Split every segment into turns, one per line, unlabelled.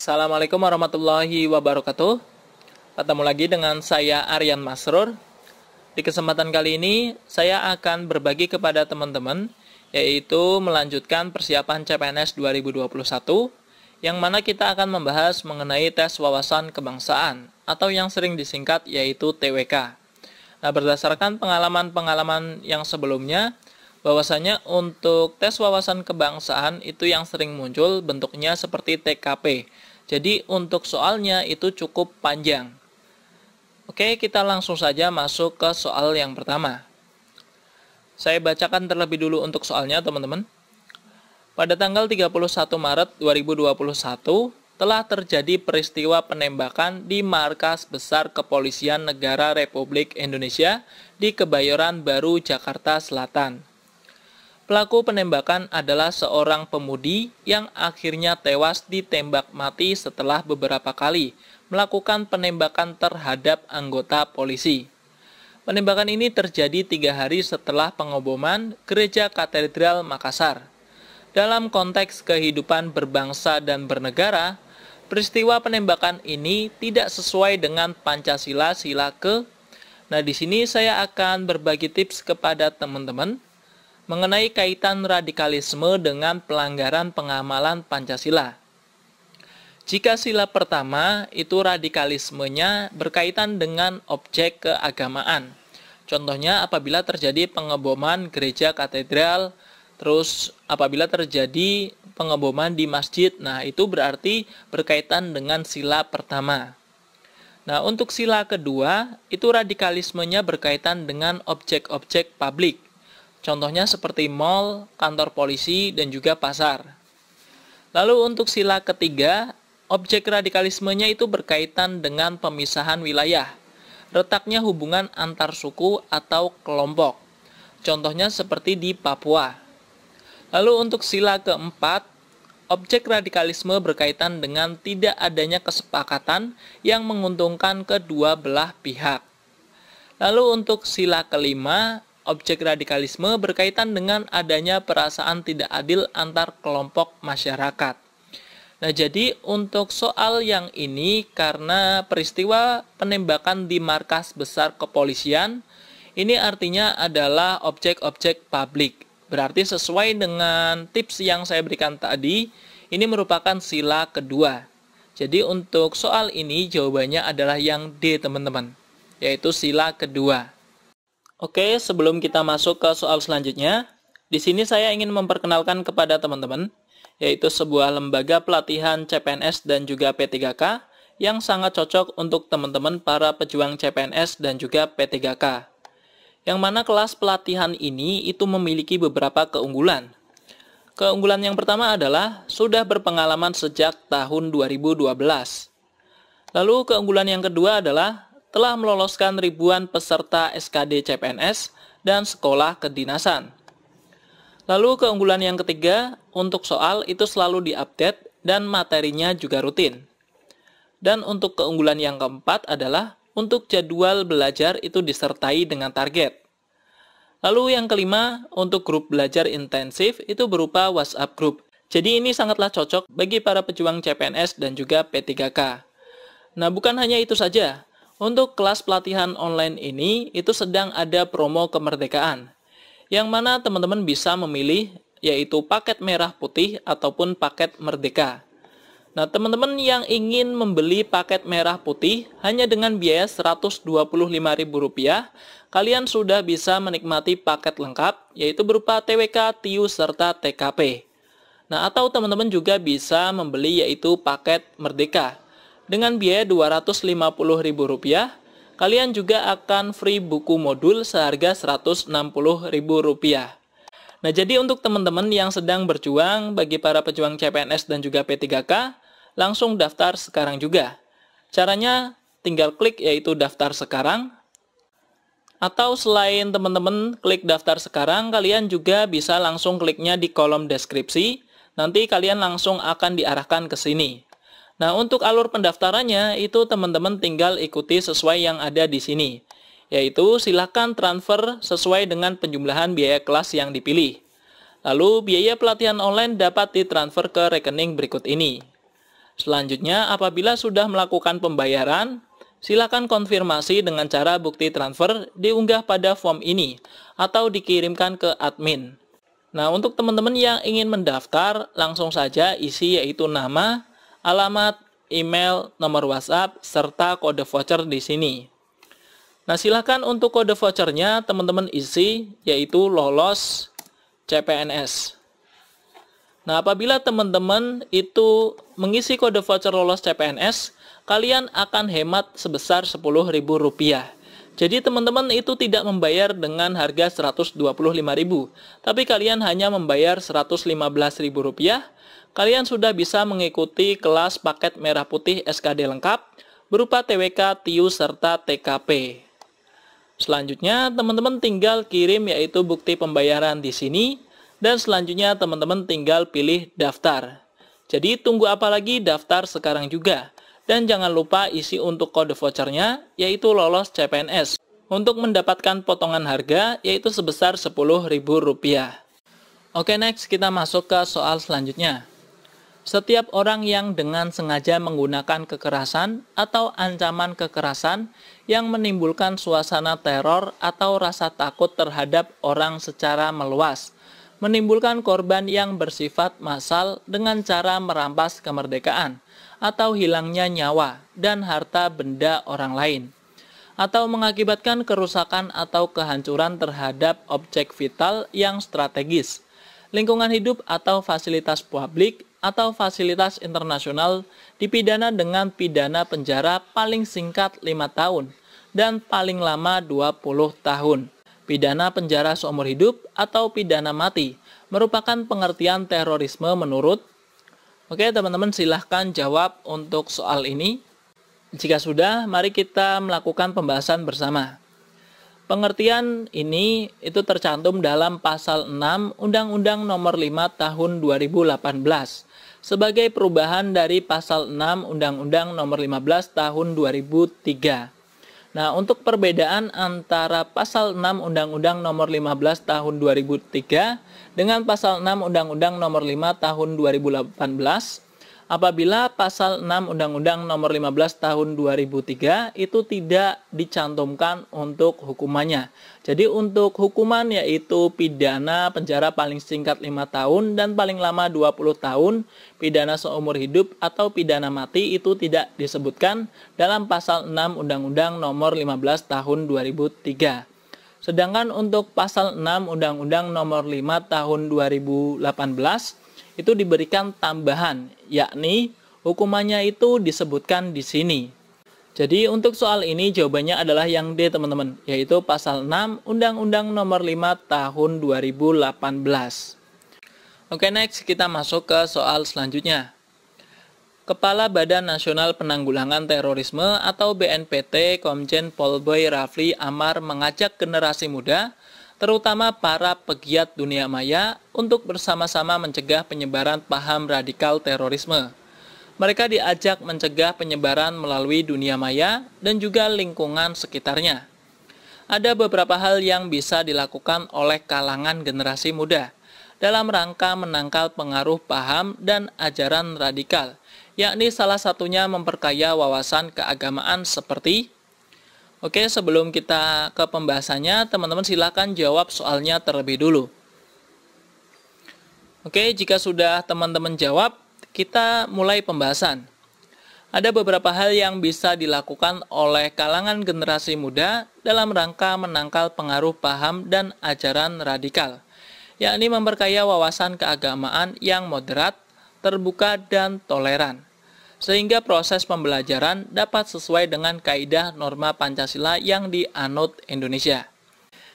Assalamualaikum warahmatullahi wabarakatuh. Ketemu lagi dengan saya Aryan Masrur. Di kesempatan kali ini saya akan berbagi kepada teman-teman yaitu melanjutkan persiapan CPNS 2021 yang mana kita akan membahas mengenai tes wawasan kebangsaan atau yang sering disingkat yaitu TWK. Nah, berdasarkan pengalaman-pengalaman yang sebelumnya, bahwasanya untuk tes wawasan kebangsaan itu yang sering muncul bentuknya seperti TKP. Jadi untuk soalnya itu cukup panjang. Oke, kita langsung saja masuk ke soal yang pertama. Saya bacakan terlebih dulu untuk soalnya, teman-teman. Pada tanggal 31 Maret 2021 telah terjadi peristiwa penembakan di Markas Besar Kepolisian Negara Republik Indonesia di Kebayoran Baru, Jakarta Selatan. Pelaku penembakan adalah seorang pemudi yang akhirnya tewas ditembak mati setelah beberapa kali melakukan penembakan terhadap anggota polisi. Penembakan ini terjadi 3 hari setelah pengeboman Gereja Katedral Makassar. Dalam konteks kehidupan berbangsa dan bernegara, peristiwa penembakan ini tidak sesuai dengan Pancasila sila ke. Nah, di sini saya akan berbagi tips kepada teman-teman mengenai kaitan radikalisme dengan pelanggaran pengamalan Pancasila. Jika sila pertama itu radikalismenya berkaitan dengan objek keagamaan. Contohnya apabila terjadi pengeboman gereja katedral, terus apabila terjadi pengeboman di masjid, nah itu berarti berkaitan dengan sila pertama. Nah, untuk sila kedua itu radikalismenya berkaitan dengan objek-objek publik. Contohnya seperti mal, kantor polisi, dan juga pasar. Lalu untuk sila ketiga, objek radikalismenya itu berkaitan dengan pemisahan wilayah, retaknya hubungan antar suku atau kelompok. Contohnya seperti di Papua. Lalu untuk sila keempat, objek radikalisme berkaitan dengan tidak adanya kesepakatan yang menguntungkan kedua belah pihak. Lalu untuk sila kelima, objek radikalisme berkaitan dengan adanya perasaan tidak adil antar kelompok masyarakat. Nah, jadi untuk soal yang ini karena peristiwa penembakan di Markas Besar Kepolisian, ini artinya adalah objek-objek publik. Berarti sesuai dengan tips yang saya berikan tadi, ini merupakan sila kedua. Jadi untuk soal ini jawabannya adalah yang D, teman-teman, yaitu sila kedua. Oke, sebelum kita masuk ke soal selanjutnya, di sini saya ingin memperkenalkan kepada teman-teman, yaitu sebuah lembaga pelatihan CPNS dan juga P3K yang sangat cocok untuk teman-teman para pejuang CPNS dan juga P3K. Yang mana kelas pelatihan ini itu memiliki beberapa keunggulan. Keunggulan yang pertama adalah sudah berpengalaman sejak tahun 2012. Lalu keunggulan yang kedua adalah telah meloloskan ribuan peserta SKD CPNS dan sekolah kedinasan. Lalu keunggulan yang ketiga, untuk soal itu selalu diupdate dan materinya juga rutin. Dan untuk keunggulan yang keempat adalah untuk jadwal belajar itu disertai dengan target. Lalu yang kelima, untuk grup belajar intensif itu berupa WhatsApp group. Jadi ini sangatlah cocok bagi para pejuang CPNS dan juga P3K. Nah, bukan hanya itu saja. Untuk kelas pelatihan online ini, itu sedang ada promo kemerdekaan, yang mana teman-teman bisa memilih, yaitu paket merah putih ataupun paket merdeka. Nah, teman-teman yang ingin membeli paket merah putih hanya dengan biaya Rp125.000, kalian sudah bisa menikmati paket lengkap, yaitu berupa TWK, TIU, serta TKP. Nah, atau teman-teman juga bisa membeli yaitu paket merdeka. Dengan biaya Rp250.000, kalian juga akan free buku modul seharga Rp160.000. Nah, jadi untuk teman-teman yang sedang berjuang bagi para pejuang CPNS dan juga P3K, langsung daftar sekarang juga. Caranya tinggal klik yaitu daftar sekarang. Atau selain teman-teman klik daftar sekarang, kalian juga bisa langsung kliknya di kolom deskripsi. Nanti kalian langsung akan diarahkan ke sini. Nah, untuk alur pendaftarannya itu teman-teman tinggal ikuti sesuai yang ada di sini. Yaitu silakan transfer sesuai dengan penjumlahan biaya kelas yang dipilih. Lalu biaya pelatihan online dapat ditransfer ke rekening berikut ini. Selanjutnya, apabila sudah melakukan pembayaran, silakan konfirmasi dengan cara bukti transfer diunggah pada form ini atau dikirimkan ke admin. Nah, untuk teman-teman yang ingin mendaftar, langsung saja isi yaitu nama, alamat, email, nomor WhatsApp, serta kode voucher di sini. Nah, silakan untuk kode vouchernya teman-teman isi yaitu lolos CPNS. Nah, apabila teman-teman itu mengisi kode voucher lolos CPNS, kalian akan hemat sebesar Rp10.000. Jadi teman-teman itu tidak membayar dengan harga Rp125.000, tapi kalian hanya membayar Rp115.000. Kalian sudah bisa mengikuti kelas paket merah putih SKD lengkap berupa TWK, TIU, serta TKP. Selanjutnya, teman-teman tinggal kirim yaitu bukti pembayaran di sini. Dan selanjutnya teman-teman tinggal pilih daftar. Jadi tunggu apa lagi, daftar sekarang juga. Dan jangan lupa isi untuk kode vouchernya yaitu lolos CPNS. Untuk mendapatkan potongan harga yaitu sebesar Rp10.000. Oke, next kita masuk ke soal selanjutnya. Setiap orang yang dengan sengaja menggunakan kekerasan atau ancaman kekerasan yang menimbulkan suasana teror atau rasa takut terhadap orang secara meluas, menimbulkan korban yang bersifat massal dengan cara merampas kemerdekaan atau hilangnya nyawa dan harta benda orang lain, atau mengakibatkan kerusakan atau kehancuran terhadap objek vital yang strategis, lingkungan hidup atau fasilitas publik atau fasilitas internasional, dipidana dengan pidana penjara paling singkat 5 tahun dan paling lama 20 tahun. Pidana penjara seumur hidup atau pidana mati merupakan pengertian terorisme menurut. Oke teman-teman, silahkan jawab untuk soal ini. Jika sudah, mari kita melakukan pembahasan bersama. Pengertian ini itu tercantum dalam pasal 6 Undang-Undang Nomor 5 Tahun 2018 sebagai perubahan dari pasal 6 Undang-Undang Nomor 15 Tahun 2003. Nah, untuk perbedaan antara pasal 6 Undang-Undang Nomor 15 Tahun 2003 dengan pasal 6 Undang-Undang Nomor 5 Tahun 2018, apabila pasal 6 Undang-Undang Nomor 15 Tahun 2003 itu tidak dicantumkan untuk hukumannya. Jadi untuk hukuman yaitu pidana penjara paling singkat 5 tahun dan paling lama 20 tahun, pidana seumur hidup atau pidana mati itu tidak disebutkan dalam pasal 6 Undang-Undang Nomor 15 Tahun 2003. Sedangkan untuk pasal 6 Undang-Undang Nomor 5 Tahun 2018 itu diberikan tambahan, yakni hukumannya itu disebutkan di sini. Jadi untuk soal ini jawabannya adalah yang D teman-teman, yaitu pasal 6 Undang-Undang Nomor 5 Tahun 2018. Oke, next kita masuk ke soal selanjutnya. Kepala Badan Nasional Penanggulangan Terorisme atau BNPT Komjen Pol Boy Rafli Amar mengajak generasi muda, terutama para pegiat dunia maya, untuk bersama-sama mencegah penyebaran paham radikal terorisme. Mereka diajak mencegah penyebaran melalui dunia maya dan juga lingkungan sekitarnya. Ada beberapa hal yang bisa dilakukan oleh kalangan generasi muda dalam rangka menangkal pengaruh paham dan ajaran radikal, yakni salah satunya memperkaya wawasan keagamaan seperti. Oke, sebelum kita ke pembahasannya, teman-teman silakan jawab soalnya terlebih dulu. Oke, jika sudah teman-teman jawab, kita mulai pembahasan. Ada beberapa hal yang bisa dilakukan oleh kalangan generasi muda dalam rangka menangkal pengaruh paham dan ajaran radikal, yakni memperkaya wawasan keagamaan yang moderat, terbuka, dan toleran, sehingga proses pembelajaran dapat sesuai dengan kaidah norma Pancasila yang dianut Indonesia.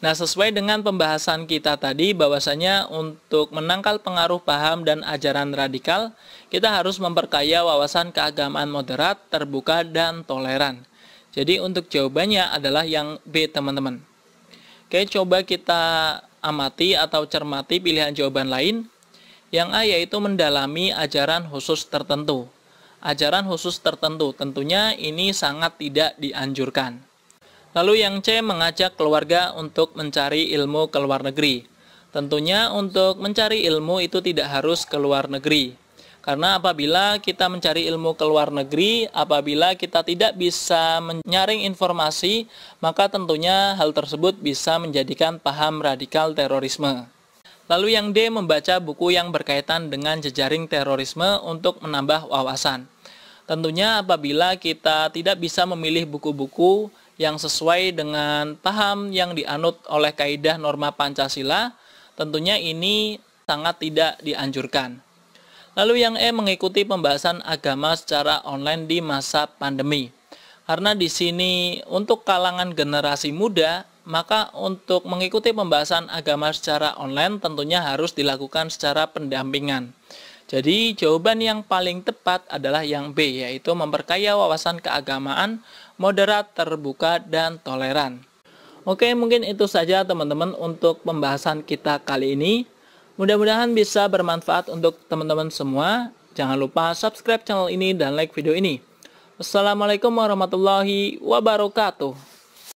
Nah, sesuai dengan pembahasan kita tadi bahwasanya untuk menangkal pengaruh paham dan ajaran radikal, kita harus memperkaya wawasan keagamaan moderat, terbuka, dan toleran. Jadi untuk jawabannya adalah yang B teman-teman. Oke, coba kita amati atau cermati pilihan jawaban lain. Yang A yaitu mendalami ajaran khusus tertentu. Ajaran khusus tertentu tentunya ini sangat tidak dianjurkan. Lalu yang C, mengajak keluarga untuk mencari ilmu ke luar negeri. Tentunya untuk mencari ilmu itu tidak harus ke luar negeri. Karena apabila kita mencari ilmu ke luar negeri, apabila kita tidak bisa menyaring informasi, maka tentunya hal tersebut bisa menjadikan paham radikal terorisme. Lalu yang D, membaca buku yang berkaitan dengan jejaring terorisme untuk menambah wawasan. Tentunya apabila kita tidak bisa memilih buku-buku yang sesuai dengan paham yang dianut oleh kaidah norma Pancasila, tentunya ini sangat tidak dianjurkan. Lalu yang E, mengikuti pembahasan agama secara online di masa pandemi. Karena di sini untuk kalangan generasi muda, maka untuk mengikuti pembahasan agama secara online tentunya harus dilakukan secara pendampingan. Jadi jawaban yang paling tepat adalah yang B, yaitu memperkaya wawasan keagamaan, moderat, terbuka, dan toleran. Oke, mungkin itu saja teman-teman untuk pembahasan kita kali ini. Mudah-mudahan bisa bermanfaat untuk teman-teman semua. Jangan lupa subscribe channel ini dan like video ini. Wassalamualaikum warahmatullahi wabarakatuh.